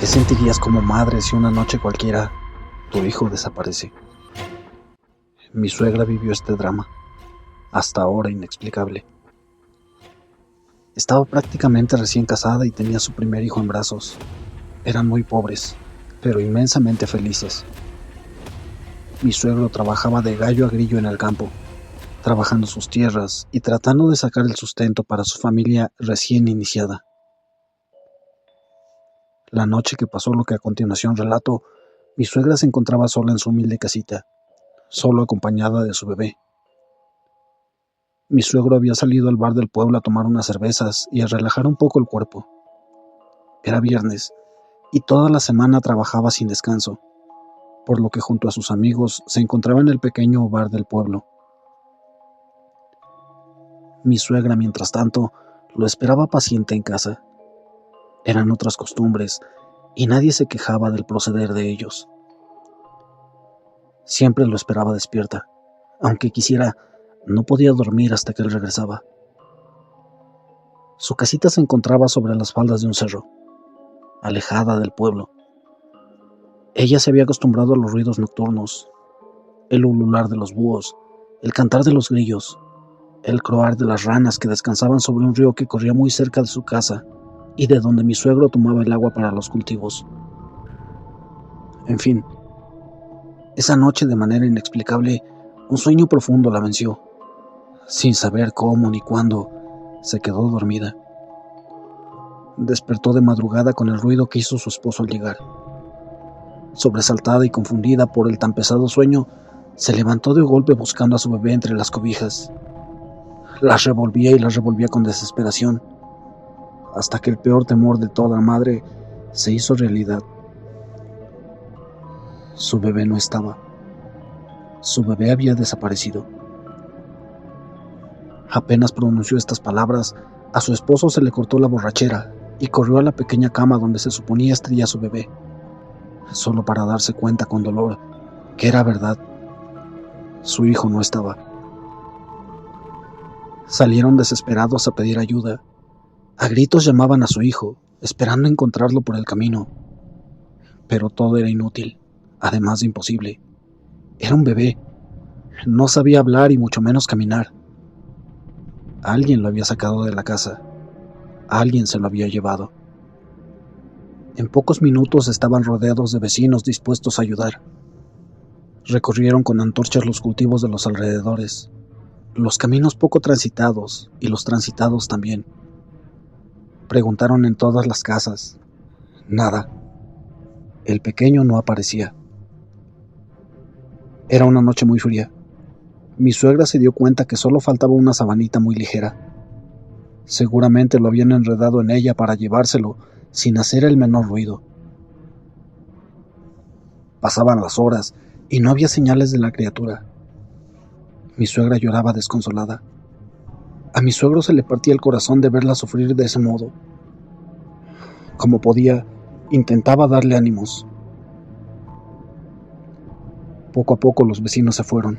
¿Qué sentirías como madre si una noche cualquiera tu hijo desaparece? Mi suegra vivió este drama, hasta ahora inexplicable. Estaba prácticamente recién casada y tenía su primer hijo en brazos. Eran muy pobres, pero inmensamente felices. Mi suegro trabajaba de gallo a grillo en el campo, trabajando sus tierras y tratando de sacar el sustento para su familia recién iniciada. La noche que pasó lo que a continuación relato, mi suegra se encontraba sola en su humilde casita, solo acompañada de su bebé. Mi suegro había salido al bar del pueblo a tomar unas cervezas y a relajar un poco el cuerpo. Era viernes, y toda la semana trabajaba sin descanso, por lo que junto a sus amigos se encontraba en el pequeño bar del pueblo. Mi suegra, mientras tanto, lo esperaba paciente en casa. Eran otras costumbres, y nadie se quejaba del proceder de ellos. Siempre lo esperaba despierta, aunque quisiera, no podía dormir hasta que él regresaba. Su casita se encontraba sobre las faldas de un cerro, alejada del pueblo. Ella se había acostumbrado a los ruidos nocturnos, el ulular de los búhos, el cantar de los grillos, el croar de las ranas que descansaban sobre un río que corría muy cerca de su casa y de donde mi suegro tomaba el agua para los cultivos. En fin, esa noche, de manera inexplicable, un sueño profundo la venció. Sin saber cómo ni cuándo, se quedó dormida. Despertó de madrugada con el ruido que hizo su esposo al llegar. Sobresaltada y confundida por el tan pesado sueño, se levantó de golpe buscando a su bebé entre las cobijas. Las revolvía y las revolvía con desesperación, hasta que el peor temor de toda madre se hizo realidad. Su bebé no estaba. Su bebé había desaparecido. Apenas pronunció estas palabras, a su esposo se le cortó la borrachera y corrió a la pequeña cama donde se suponía estaría su bebé, solo para darse cuenta con dolor que era verdad. Su hijo no estaba. Salieron desesperados a pedir ayuda. A gritos llamaban a su hijo, esperando encontrarlo por el camino. Pero todo era inútil, además de imposible. Era un bebé. No sabía hablar y mucho menos caminar. Alguien lo había sacado de la casa. Alguien se lo había llevado. En pocos minutos estaban rodeados de vecinos dispuestos a ayudar. Recorrieron con antorchas los cultivos de los alrededores, los caminos poco transitados y los transitados también. Preguntaron en todas las casas. Nada. El pequeño no aparecía. Era una noche muy fría. Mi suegra se dio cuenta que solo faltaba una sabanita muy ligera. Seguramente lo habían enredado en ella para llevárselo sin hacer el menor ruido. Pasaban las horas y no había señales de la criatura. Mi suegra lloraba desconsolada. A mi suegro se le partía el corazón de verla sufrir de ese modo. Como podía, intentaba darle ánimos. Poco a poco los vecinos se fueron.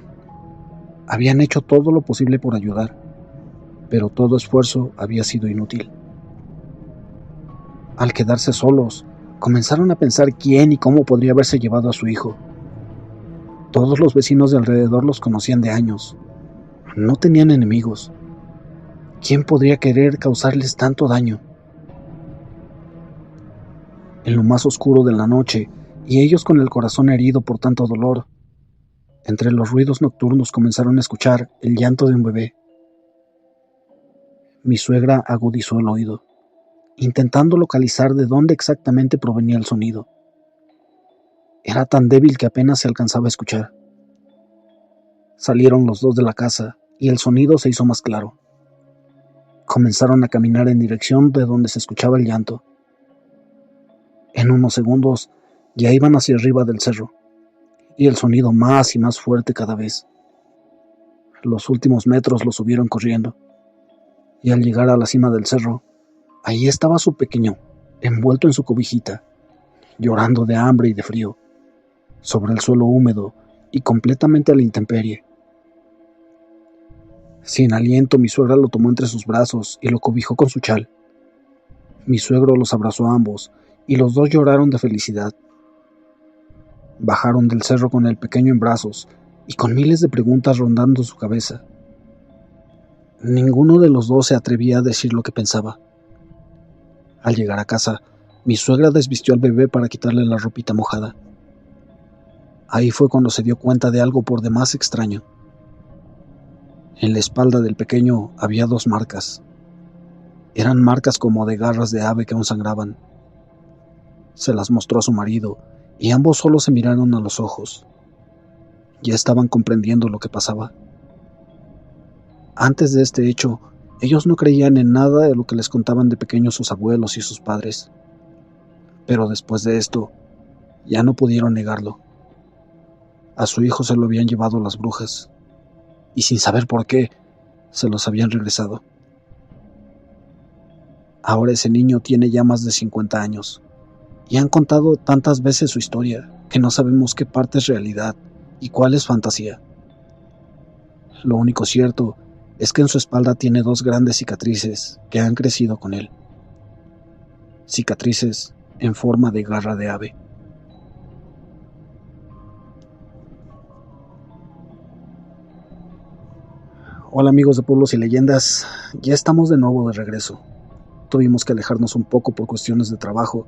Habían hecho todo lo posible por ayudar, pero todo esfuerzo había sido inútil. Al quedarse solos, comenzaron a pensar quién y cómo podría haberse llevado a su hijo. Todos los vecinos de alrededor los conocían de años. No tenían enemigos. ¿Quién podría querer causarles tanto daño? En lo más oscuro de la noche, y ellos con el corazón herido por tanto dolor, entre los ruidos nocturnos comenzaron a escuchar el llanto de un bebé. Mi suegra agudizó el oído, intentando localizar de dónde exactamente provenía el sonido. Era tan débil que apenas se alcanzaba a escuchar. Salieron los dos de la casa y el sonido se hizo más claro. Comenzaron a caminar en dirección de donde se escuchaba el llanto. En unos segundos ya iban hacia arriba del cerro, y el sonido más y más fuerte cada vez. Los últimos metros los subieron corriendo, y al llegar a la cima del cerro, ahí estaba su pequeño, envuelto en su cobijita, llorando de hambre y de frío, sobre el suelo húmedo y completamente a la intemperie. Sin aliento, mi suegra lo tomó entre sus brazos y lo cobijó con su chal. Mi suegro los abrazó a ambos y los dos lloraron de felicidad. Bajaron del cerro con el pequeño en brazos y con miles de preguntas rondando su cabeza. Ninguno de los dos se atrevía a decir lo que pensaba. Al llegar a casa, mi suegra desvistió al bebé para quitarle la ropita mojada. Ahí fue cuando se dio cuenta de algo por demás extraño. En la espalda del pequeño había 2 marcas. Eran marcas como de garras de ave que aún sangraban. Se las mostró a su marido y ambos solo se miraron a los ojos. Ya estaban comprendiendo lo que pasaba. Antes de este hecho, ellos no creían en nada de lo que les contaban de pequeños sus abuelos y sus padres. Pero después de esto, ya no pudieron negarlo. A su hijo se lo habían llevado las brujas, y sin saber por qué, se los habían regresado. Ahora ese niño tiene ya más de 50 años, y han contado tantas veces su historia que no sabemos qué parte es realidad y cuál es fantasía. Lo único cierto es que en su espalda tiene 2 grandes cicatrices que han crecido con él. Cicatrices en forma de garra de ave. Hola amigos de Pueblos y Leyendas, ya estamos de nuevo de regreso. Tuvimos que alejarnos un poco por cuestiones de trabajo,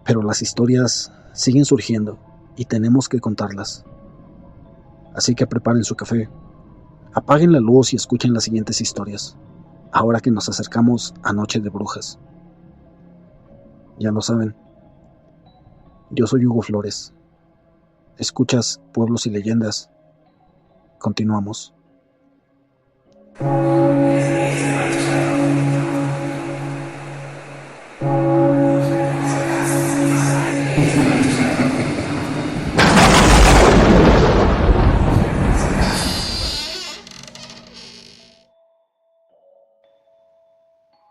pero las historias siguen surgiendo y tenemos que contarlas. Así que preparen su café, apaguen la luz y escuchen las siguientes historias, ahora que nos acercamos a Noche de Brujas. Ya lo saben, yo soy Hugo Flores. Escuchas Pueblos y Leyendas. Continuamos.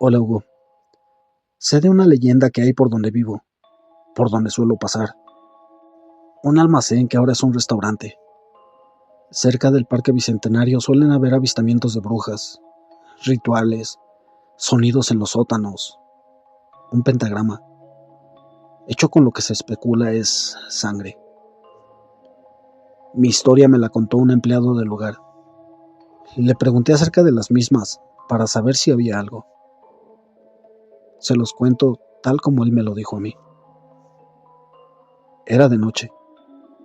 Hola Hugo. Sé de una leyenda que hay por donde vivo, por donde suelo pasar. Un almacén que ahora es un restaurante. Cerca del Parque Bicentenario suelen haber avistamientos de brujas, rituales, sonidos en los sótanos, un pentagrama, hecho con lo que se especula es sangre. Mi historia me la contó un empleado del lugar. Le pregunté acerca de las mismas para saber si había algo. Se los cuento tal como él me lo dijo a mí. Era de noche,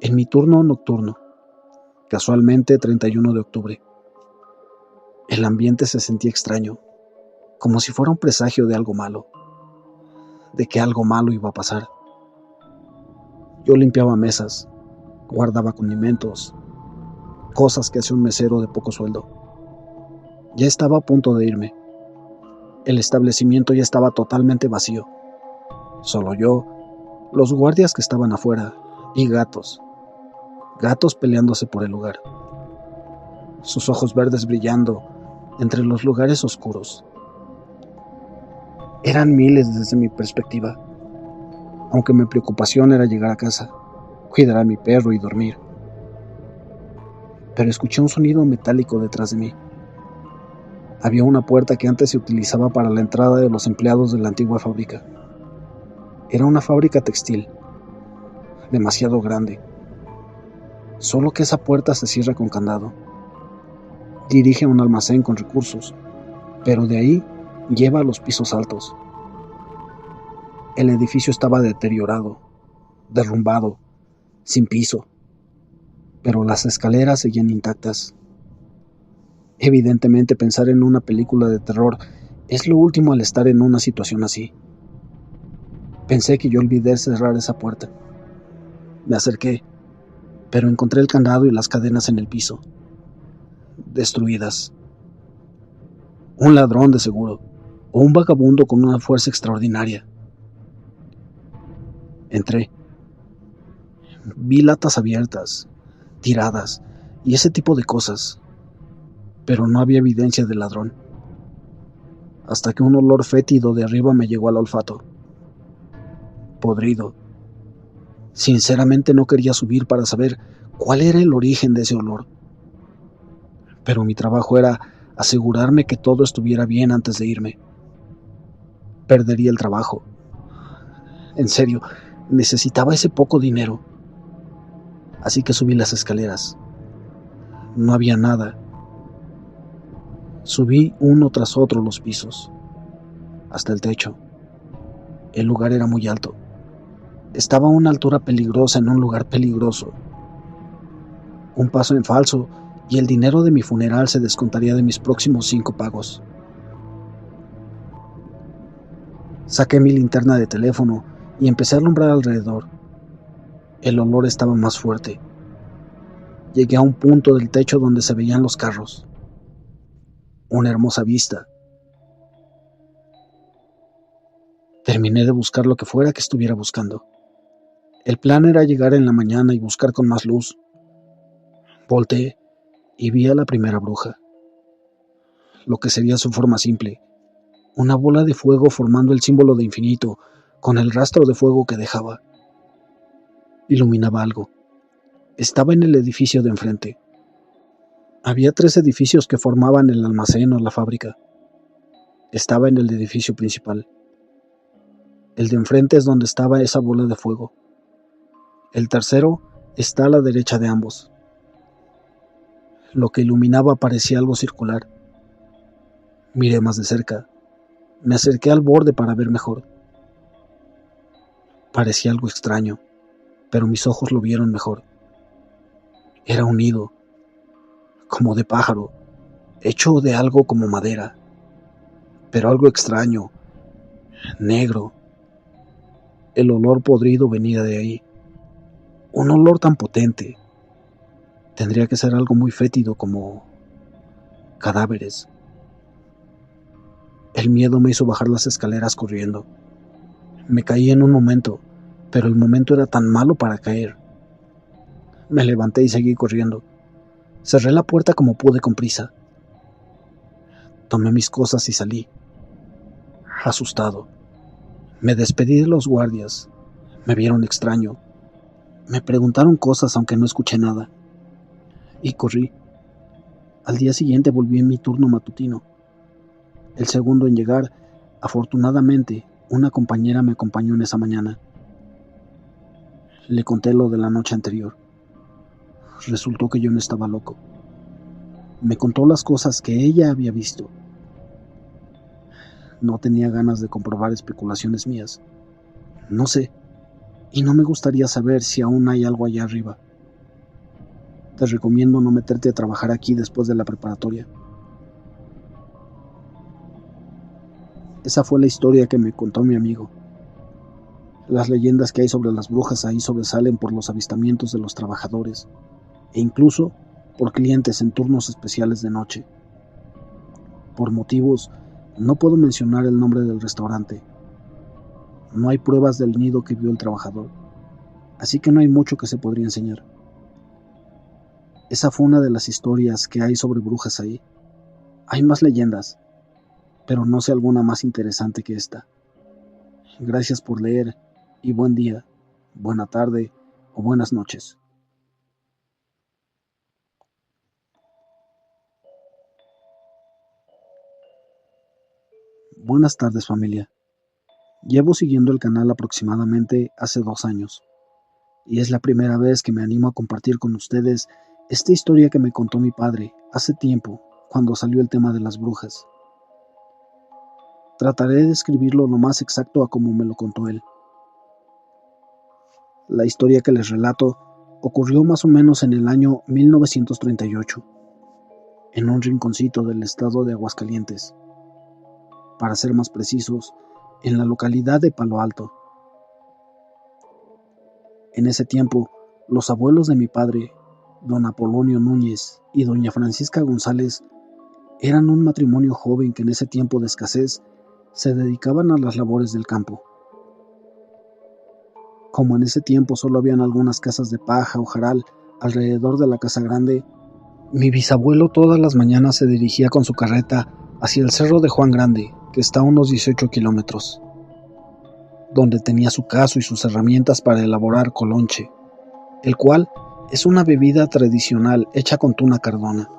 en mi turno nocturno, casualmente 31 de octubre. El ambiente se sentía extraño, como si fuera un presagio de algo malo, de que algo malo iba a pasar. Yo limpiaba mesas, guardaba condimentos, cosas que hace un mesero de poco sueldo. Ya estaba a punto de irme. El establecimiento ya estaba totalmente vacío. Solo yo, los guardias que estaban afuera y gatos peleándose por el lugar. Sus ojos verdes brillando entre los lugares oscuros. Eran miles desde mi perspectiva, aunque mi preocupación era llegar a casa, cuidar a mi perro y dormir. Pero escuché un sonido metálico detrás de mí. Había una puerta que antes se utilizaba para la entrada de los empleados de la antigua fábrica. Era una fábrica textil, demasiado grande. Solo que esa puerta se cierra con candado. Dirige a un almacén con recursos, pero de ahí lleva a los pisos altos. El edificio estaba deteriorado, derrumbado, sin piso, pero las escaleras seguían intactas. Evidentemente pensar en una película de terror es lo último al estar en una situación así. Pensé que yo olvidé cerrar esa puerta. Me acerqué, pero encontré el candado y las cadenas en el piso, destruidas. Un ladrón de seguro, o un vagabundo con una fuerza extraordinaria. Entré. Vi latas abiertas, tiradas y ese tipo de cosas, pero no había evidencia del ladrón. Hasta que un olor fétido de arriba me llegó al olfato. Podrido. Sinceramente no quería subir para saber cuál era el origen de ese olor. Pero mi trabajo era asegurarme que todo estuviera bien antes de irme. Perdería el trabajo. En serio, necesitaba ese poco dinero. Así que subí las escaleras. No había nada. Subí uno tras otro los pisos, hasta el techo. El lugar era muy alto. Estaba a una altura peligrosa en un lugar peligroso. Un paso en falso y el dinero de mi funeral se descontaría de mis próximos 5 pagos. Saqué mi linterna de teléfono y empecé a alumbrar alrededor. El olor estaba más fuerte. Llegué a un punto del techo donde se veían los carros. Una hermosa vista. Terminé de buscar lo que fuera que estuviera buscando. El plan era llegar en la mañana y buscar con más luz. Volteé y vi a la primera bruja. Lo que sería su forma simple. Una bola de fuego formando el símbolo de infinito, con el rastro de fuego que dejaba. Iluminaba algo. Estaba en el edificio de enfrente. Había 3 edificios que formaban el almacén o la fábrica. Estaba en el edificio principal. El de enfrente es donde estaba esa bola de fuego. El tercero está a la derecha de ambos. Lo que iluminaba parecía algo circular. Miré más de cerca. Me acerqué al borde para ver mejor. Parecía algo extraño, pero mis ojos lo vieron mejor. Era un nido, como de pájaro, hecho de algo como madera, pero algo extraño, negro. El olor podrido venía de ahí. Un olor tan potente. Tendría que ser algo muy fétido como cadáveres. El miedo me hizo bajar las escaleras corriendo. Me caí en un momento, pero el momento era tan malo para caer. Me levanté y seguí corriendo. Cerré la puerta como pude con prisa. Tomé mis cosas y salí. Asustado. Me despedí de los guardias. Me vieron extraño. Me preguntaron cosas aunque no escuché nada. Y corrí. Al día siguiente volví en mi turno matutino. El segundo en llegar, afortunadamente, una compañera me acompañó en esa mañana. Le conté lo de la noche anterior. Resultó que yo no estaba loco. Me contó las cosas que ella había visto. No tenía ganas de comprobar especulaciones mías. No sé, y no me gustaría saber si aún hay algo allá arriba. Te recomiendo no meterte a trabajar aquí después de la preparatoria. Esa fue la historia que me contó mi amigo. Las leyendas que hay sobre las brujas ahí sobresalen por los avistamientos de los trabajadores, e incluso por clientes en turnos especiales de noche. Por motivos, no puedo mencionar el nombre del restaurante. No hay pruebas del nido que vio el trabajador, así que no hay mucho que se podría enseñar. Esa fue una de las historias que hay sobre brujas ahí. Hay más leyendas, pero no sé alguna más interesante que esta. Gracias por leer y buen día, buena tarde o buenas noches. Buenas tardes, familia. Llevo siguiendo el canal aproximadamente hace 2 años, y es la primera vez que me animo a compartir con ustedes esta historia que me contó mi padre hace tiempo, cuando salió el tema de las brujas. Trataré de escribirlo lo más exacto a como me lo contó él. La historia que les relato ocurrió más o menos en el año 1938, en un rinconcito del estado de Aguascalientes. Para ser más precisos, en la localidad de Palo Alto. En ese tiempo, los abuelos de mi padre, don Apolonio Núñez y doña Francisca González, eran un matrimonio joven que en ese tiempo de escasez se dedicaban a las labores del campo. Como en ese tiempo solo habían algunas casas de paja o jaral alrededor de la casa grande, mi bisabuelo todas las mañanas se dirigía con su carreta hacia el cerro de Juan Grande, que está a unos 18 kilómetros, donde tenía su caso y sus herramientas para elaborar colonche, el cual es una bebida tradicional hecha con tuna cardona.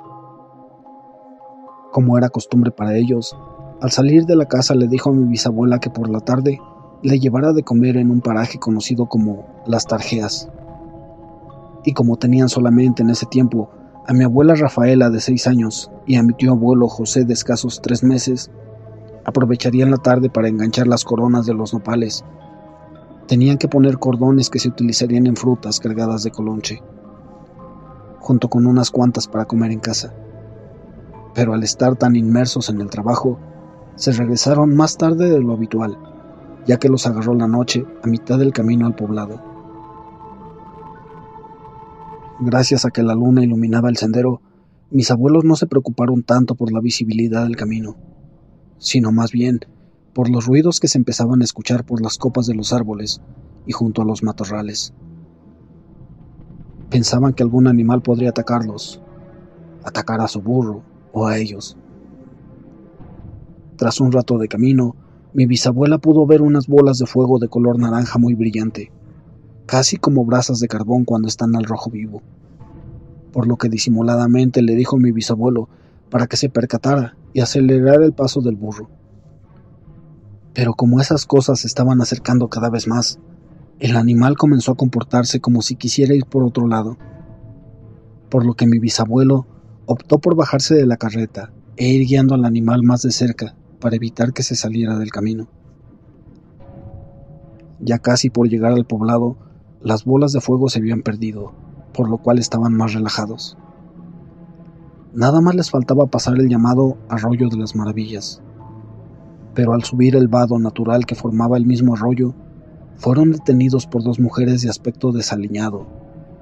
Como era costumbre para ellos, al salir de la casa le dijo a mi bisabuela que por la tarde le llevara de comer en un paraje conocido como Las Tarjeas. Y como tenían solamente en ese tiempo a mi abuela Rafaela de 6 años y a mi tío abuelo José de escasos 3 meses, aprovecharían la tarde para enganchar las coronas de los nopales. Tenían que poner cordones que se utilizarían en frutas cargadas de colonche, junto con unas cuantas para comer en casa. Pero al estar tan inmersos en el trabajo, se regresaron más tarde de lo habitual, ya que los agarró la noche a mitad del camino al poblado. Gracias a que la luna iluminaba el sendero, mis abuelos no se preocuparon tanto por la visibilidad del camino, sino más bien por los ruidos que se empezaban a escuchar por las copas de los árboles y junto a los matorrales. Pensaban que algún animal podría atacarlos, atacar a su burro o a ellos. Tras un rato de camino, mi bisabuela pudo ver unas bolas de fuego de color naranja muy brillante, casi como brasas de carbón cuando están al rojo vivo, por lo que disimuladamente le dijo a mi bisabuelo para que se percatara y acelerara el paso del burro. Pero como esas cosas se estaban acercando cada vez más, el animal comenzó a comportarse como si quisiera ir por otro lado, por lo que mi bisabuelo optó por bajarse de la carreta e ir guiando al animal más de cerca para evitar que se saliera del camino. Ya casi por llegar al poblado, las bolas de fuego se habían perdido, por lo cual estaban más relajados. Nada más les faltaba pasar el llamado Arroyo de las Maravillas, pero al subir el vado natural que formaba el mismo arroyo, fueron detenidos por 2 mujeres de aspecto desaliñado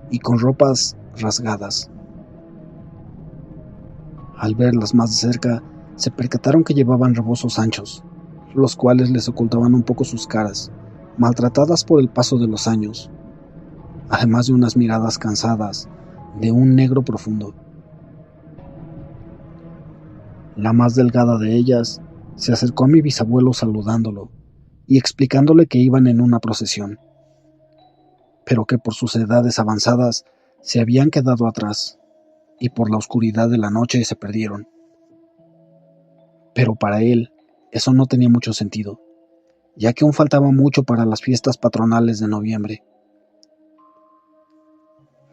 y con ropas rasgadas. Al verlas más de cerca, se percataron que llevaban rebozos anchos, los cuales les ocultaban un poco sus caras, maltratadas por el paso de los años, además de unas miradas cansadas, de un negro profundo. La más delgada de ellas se acercó a mi bisabuelo saludándolo y explicándole que iban en una procesión, pero que por sus edades avanzadas se habían quedado atrás y por la oscuridad de la noche se perdieron. Pero para él eso no tenía mucho sentido, ya que aún faltaba mucho para las fiestas patronales de noviembre.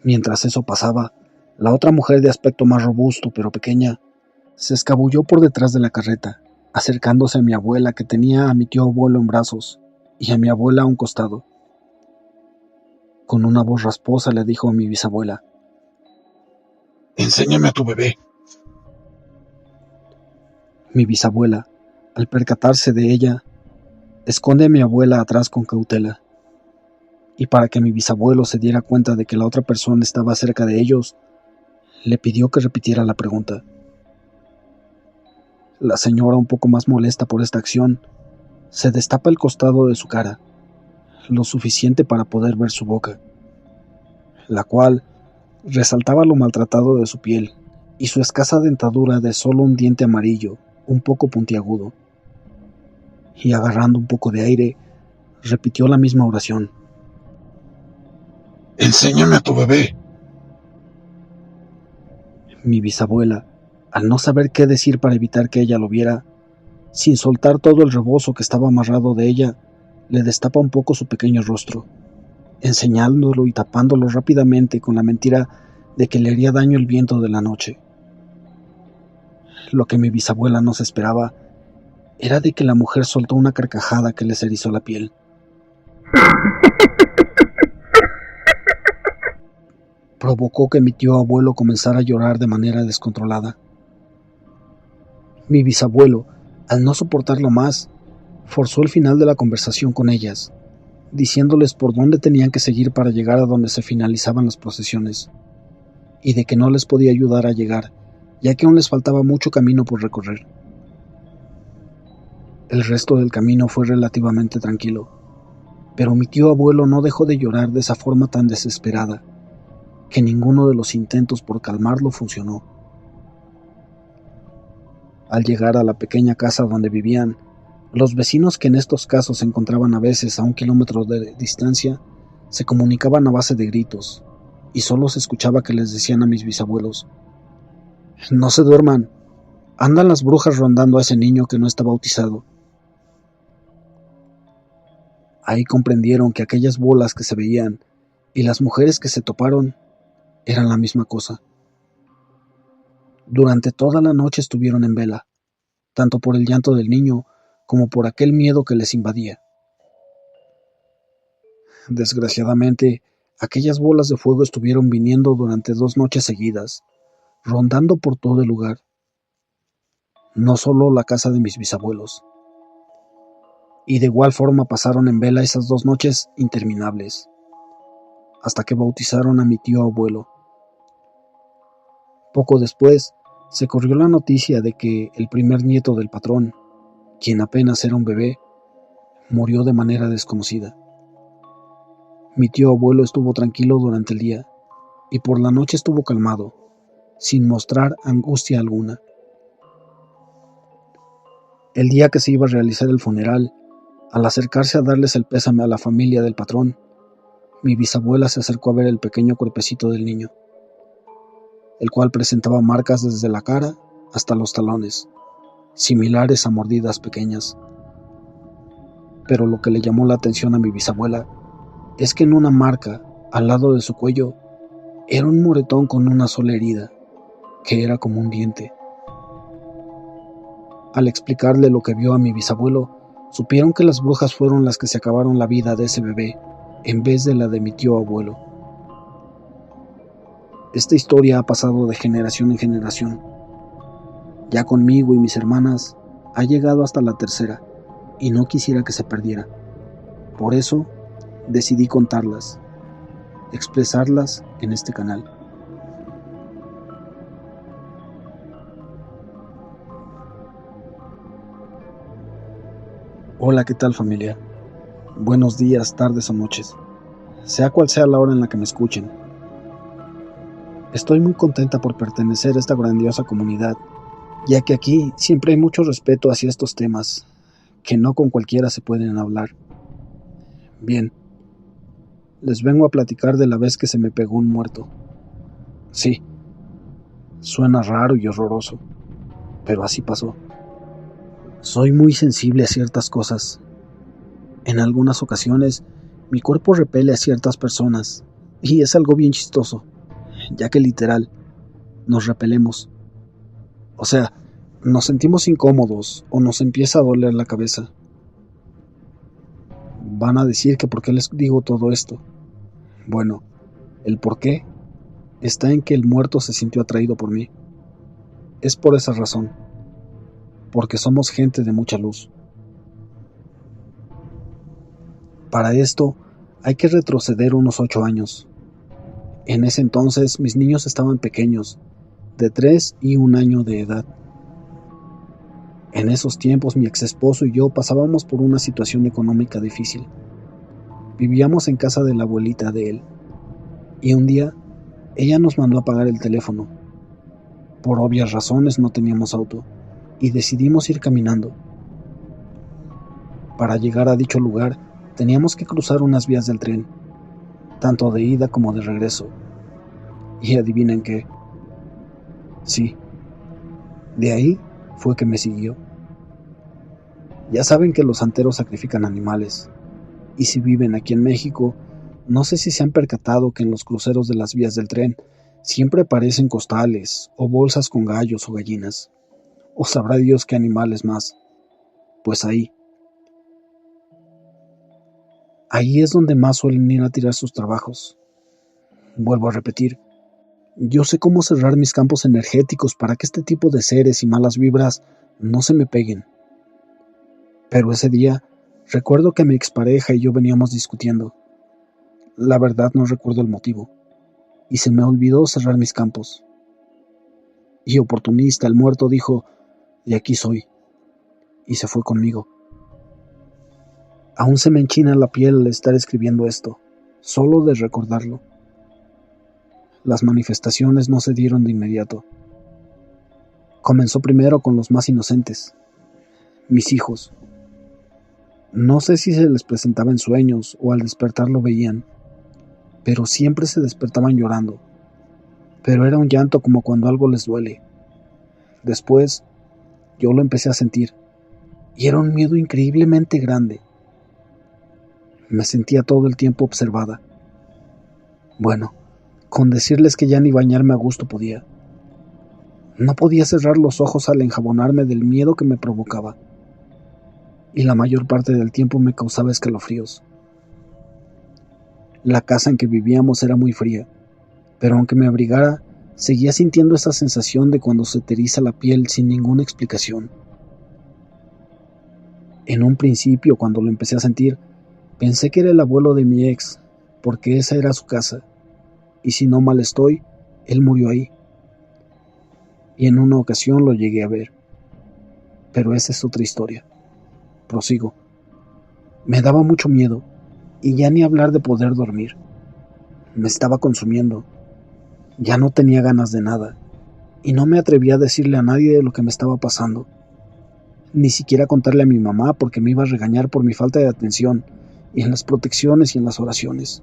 Mientras eso pasaba, la otra mujer de aspecto más robusto pero pequeña se escabulló por detrás de la carreta, acercándose a mi abuela que tenía a mi tío abuelo en brazos y a mi abuela a un costado. Con una voz rasposa le dijo a mi bisabuela: «Enséñame a tu bebé». Mi bisabuela, al percatarse de ella, esconde a mi abuela atrás con cautela, y para que mi bisabuelo se diera cuenta de que la otra persona estaba cerca de ellos, le pidió que repitiera la pregunta. La señora, un poco más molesta por esta acción, se destapa el costado de su cara, lo suficiente para poder ver su boca, la cual resaltaba lo maltratado de su piel y su escasa dentadura de solo un diente amarillo, un poco puntiagudo. Y agarrando un poco de aire, repitió la misma oración. «Enséñame a tu bebé». Mi bisabuela, al no saber qué decir para evitar que ella lo viera, sin soltar todo el rebozo que estaba amarrado de ella, le destapa un poco su pequeño rostro, enseñándolo y tapándolo rápidamente con la mentira de que le haría daño el viento de la noche. Lo que mi bisabuela no se esperaba era de que la mujer soltó una carcajada que les erizó la piel. Provocó que mi tío abuelo comenzara a llorar de manera descontrolada. Mi bisabuelo, al no soportarlo más, forzó el final de la conversación con ellas, diciéndoles por dónde tenían que seguir para llegar a donde se finalizaban las procesiones, y de que no les podía ayudar a llegar, ya que aún les faltaba mucho camino por recorrer. El resto del camino fue relativamente tranquilo, pero mi tío abuelo no dejó de llorar de esa forma tan desesperada, que ninguno de los intentos por calmarlo funcionó. Al llegar a la pequeña casa donde vivían, los vecinos, que en estos casos se encontraban a veces a 1 kilómetro de distancia, se comunicaban a base de gritos, y solo se escuchaba que les decían a mis bisabuelos: «No se duerman, andan las brujas rondando a ese niño que no está bautizado». Ahí comprendieron que aquellas bolas que se veían y las mujeres que se toparon eran la misma cosa. Durante toda la noche estuvieron en vela, tanto por el llanto del niño como por aquel miedo que les invadía. Desgraciadamente, aquellas bolas de fuego estuvieron viniendo durante 2 noches seguidas, rondando por todo el lugar, no solo la casa de mis bisabuelos. Y de igual forma pasaron en vela esas 2 noches interminables, hasta que bautizaron a mi tío abuelo. Poco después, se corrió la noticia de que el primer nieto del patrón, quien apenas era un bebé, murió de manera desconocida. Mi tío abuelo estuvo tranquilo durante el día, y por la noche estuvo calmado, sin mostrar angustia alguna. El día que se iba a realizar el funeral, al acercarse a darles el pésame a la familia del patrón, mi bisabuela se acercó a ver el pequeño cuerpecito del niño, el cual presentaba marcas desde la cara hasta los talones, similares a mordidas pequeñas. Pero lo que le llamó la atención a mi bisabuela es que en una marca, al lado de su cuello, era un moretón con una sola herida, que era como un diente. Al explicarle lo que vio a mi bisabuelo, supieron que las brujas fueron las que se acabaron la vida de ese bebé, en vez de la de mi tío abuelo. Esta historia ha pasado de generación en generación. Ya conmigo y mis hermanas, ha llegado hasta la tercera, y no quisiera que se perdiera. Por eso, decidí contarlas, expresarlas en este canal. Hola, ¿qué tal, familia? Buenos días, tardes o noches, sea cual sea la hora en la que me escuchen. Estoy muy contenta por pertenecer a esta grandiosa comunidad, ya que aquí siempre hay mucho respeto hacia estos temas, que no con cualquiera se pueden hablar. Bien, les vengo a platicar de la vez que se me pegó un muerto. Sí, suena raro y horroroso, pero así pasó. Soy muy sensible a ciertas cosas. En algunas ocasiones, mi cuerpo repele a ciertas personas, y es algo bien chistoso, ya que literal, nos repelemos. O sea, nos sentimos incómodos o nos empieza a doler la cabeza. Van a decir que por qué les digo todo esto. Bueno, el por qué está en que el muerto se sintió atraído por mí. Es por esa razón, porque somos gente de mucha luz. Para esto, hay que retroceder unos 8 años. En ese entonces, mis niños estaban pequeños, de 3 y 1 año de edad. En esos tiempos, mi ex esposo y yo pasábamos por una situación económica difícil. Vivíamos en casa de la abuelita de él, y un día, ella nos mandó a pagar el teléfono. Por obvias razones no teníamos auto, y decidimos ir caminando. Para llegar a dicho lugar, teníamos que cruzar unas vías del tren, tanto de ida como de regreso. Y adivinen qué. Sí, de ahí fue que me siguió. Ya saben que los santeros sacrifican animales, y si viven aquí en México, no sé si se han percatado que en los cruceros de las vías del tren siempre aparecen costales o bolsas con gallos o gallinas, o sabrá Dios qué animales más. Pues ahí es donde más suelen ir a tirar sus trabajos. Vuelvo a repetir, yo sé cómo cerrar mis campos energéticos para que este tipo de seres y malas vibras no se me peguen. Pero ese día, recuerdo que mi expareja y yo veníamos discutiendo. La verdad no recuerdo el motivo, y se me olvidó cerrar mis campos. Y oportunista, el muerto dijo, de aquí soy, y se fue conmigo. Aún se me enchina la piel al estar escribiendo esto, solo de recordarlo. Las manifestaciones no se dieron de inmediato. Comenzó primero con los más inocentes, mis hijos. No sé si se les presentaba en sueños o al despertar lo veían, pero siempre se despertaban llorando. Pero era un llanto como cuando algo les duele. Después, yo lo empecé a sentir, y era un miedo increíblemente grande. Me sentía todo el tiempo observada. Bueno, con decirles que ya ni bañarme a gusto podía. No podía cerrar los ojos al enjabonarme del miedo que me provocaba, y la mayor parte del tiempo me causaba escalofríos. La casa en que vivíamos era muy fría, pero aunque me abrigara, seguía sintiendo esa sensación de cuando se te eriza la piel sin ninguna explicación. En un principio, cuando lo empecé a sentir, pensé que era el abuelo de mi ex, porque esa era su casa, y si no mal estoy, él murió ahí. Y en una ocasión lo llegué a ver. Pero esa es otra historia. Prosigo. Me daba mucho miedo, y ya ni hablar de poder dormir. Me estaba consumiendo. Ya no tenía ganas de nada, y no me atrevía a decirle a nadie de lo que me estaba pasando. Ni siquiera contarle a mi mamá porque me iba a regañar por mi falta de atención, y en las protecciones y en las oraciones.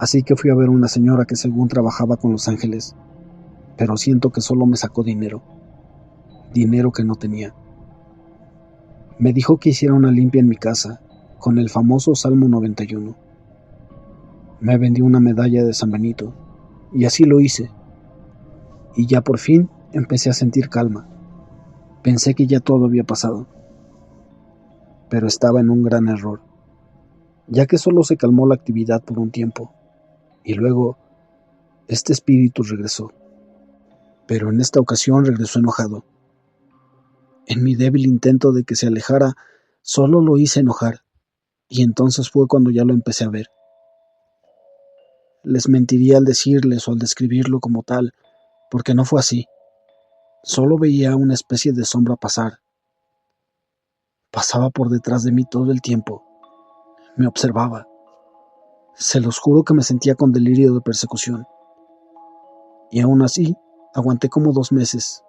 Así que fui a ver a una señora que según trabajaba con los ángeles, pero siento que solo me sacó dinero que no tenía. Me dijo que hiciera una limpia en mi casa, con el famoso Salmo 91. Me vendió una medalla de San Benito, y así lo hice. Y ya por fin empecé a sentir calma. Pensé que ya todo había pasado, pero estaba en un gran error, ya que solo se calmó la actividad por un tiempo, y luego este espíritu regresó. Pero en esta ocasión regresó enojado. En mi débil intento de que se alejara, solo lo hice enojar, y entonces fue cuando ya lo empecé a ver. Les mentiría al decirles o al describirlo como tal, porque no fue así. Solo veía una especie de sombra pasar. Pasaba por detrás de mí todo el tiempo. Me observaba. Se los juro que me sentía con delirio de persecución. Y aún así, aguanté como 2 meses.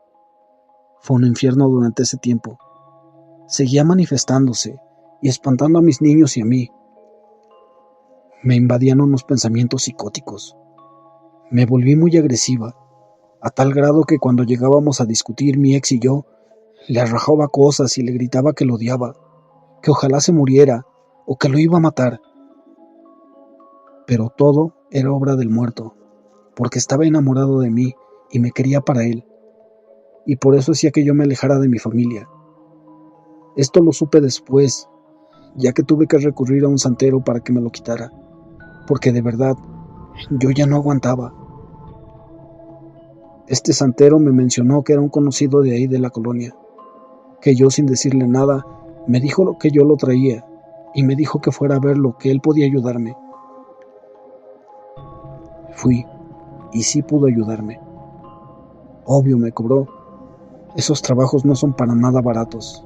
Fue un infierno durante ese tiempo. Seguía manifestándose y espantando a mis niños y a mí. Me invadían unos pensamientos psicóticos. Me volví muy agresiva, a tal grado que cuando llegábamos a discutir mi ex y yo, le arrojaba cosas y le gritaba que lo odiaba, que ojalá se muriera o que lo iba a matar. Pero todo era obra del muerto, porque estaba enamorado de mí y me quería para él, y por eso hacía que yo me alejara de mi familia. Esto lo supe después, ya que tuve que recurrir a un santero para que me lo quitara, porque de verdad, yo ya no aguantaba. Este santero me mencionó que era un conocido de ahí de la colonia, que yo sin decirle nada, me dijo que yo lo traía, y me dijo que fuera a verlo, que él podía ayudarme. Fui, y sí pudo ayudarme. Obvio me cobró. Esos trabajos no son para nada baratos.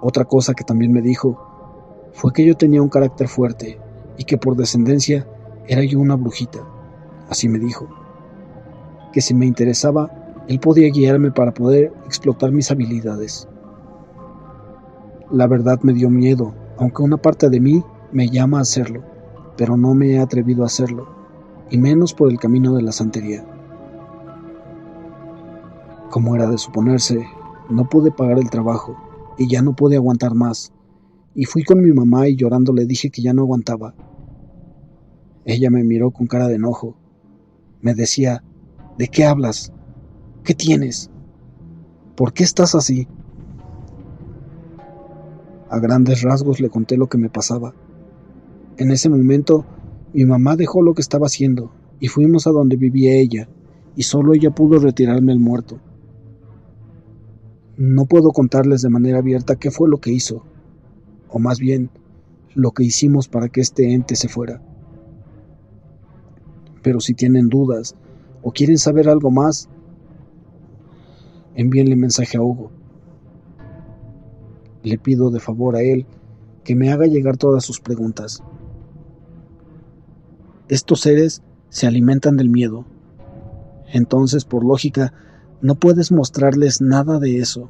Otra cosa que también me dijo fue que yo tenía un carácter fuerte y que por descendencia era yo una brujita. Así me dijo. Que si me interesaba, él podía guiarme para poder explotar mis habilidades. La verdad me dio miedo, aunque una parte de mí me llama a hacerlo, pero no me he atrevido a hacerlo, y menos por el camino de la santería. Como era de suponerse, no pude pagar el trabajo, y ya no pude aguantar más, y fui con mi mamá y llorando le dije que ya no aguantaba. Ella me miró con cara de enojo. Me decía, ¿de qué hablas? ¿Qué tienes? ¿Por qué estás así? A grandes rasgos le conté lo que me pasaba. En ese momento, mi mamá dejó lo que estaba haciendo y fuimos a donde vivía ella, y solo ella pudo retirarme el muerto. No puedo contarles de manera abierta qué fue lo que hizo, o más bien, lo que hicimos para que este ente se fuera. Pero si tienen dudas o quieren saber algo más, envíenle mensaje a Hugo. Le pido de favor a él que me haga llegar todas sus preguntas. Estos seres se alimentan del miedo. Entonces, por lógica, no puedes mostrarles nada de eso.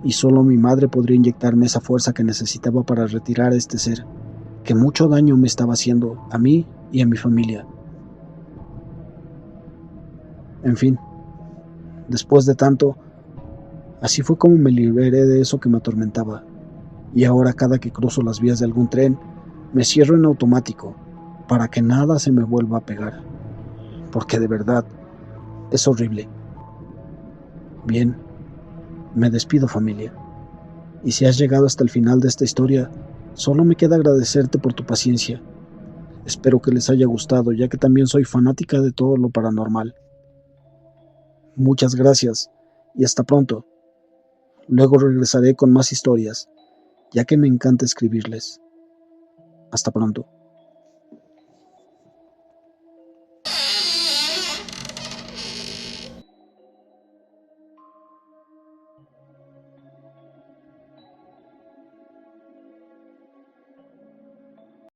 Y solo mi madre podría inyectarme esa fuerza que necesitaba para retirar a este ser, que mucho daño me estaba haciendo a mí y a mi familia. En fin, después de tanto, así fue como me liberé de eso que me atormentaba. y ahora cada que cruzo las vías de algún tren, me cierro en automático para que nada se me vuelva a pegar, porque de verdad es horrible. Bien, me despido, familia, y si has llegado hasta el final de esta historia, solo me queda agradecerte por tu paciencia. Espero que les haya gustado, ya que también soy fanática de todo lo paranormal. Muchas gracias y hasta pronto. Luego regresaré con más historias, ya que me encanta escribirles. Hasta pronto.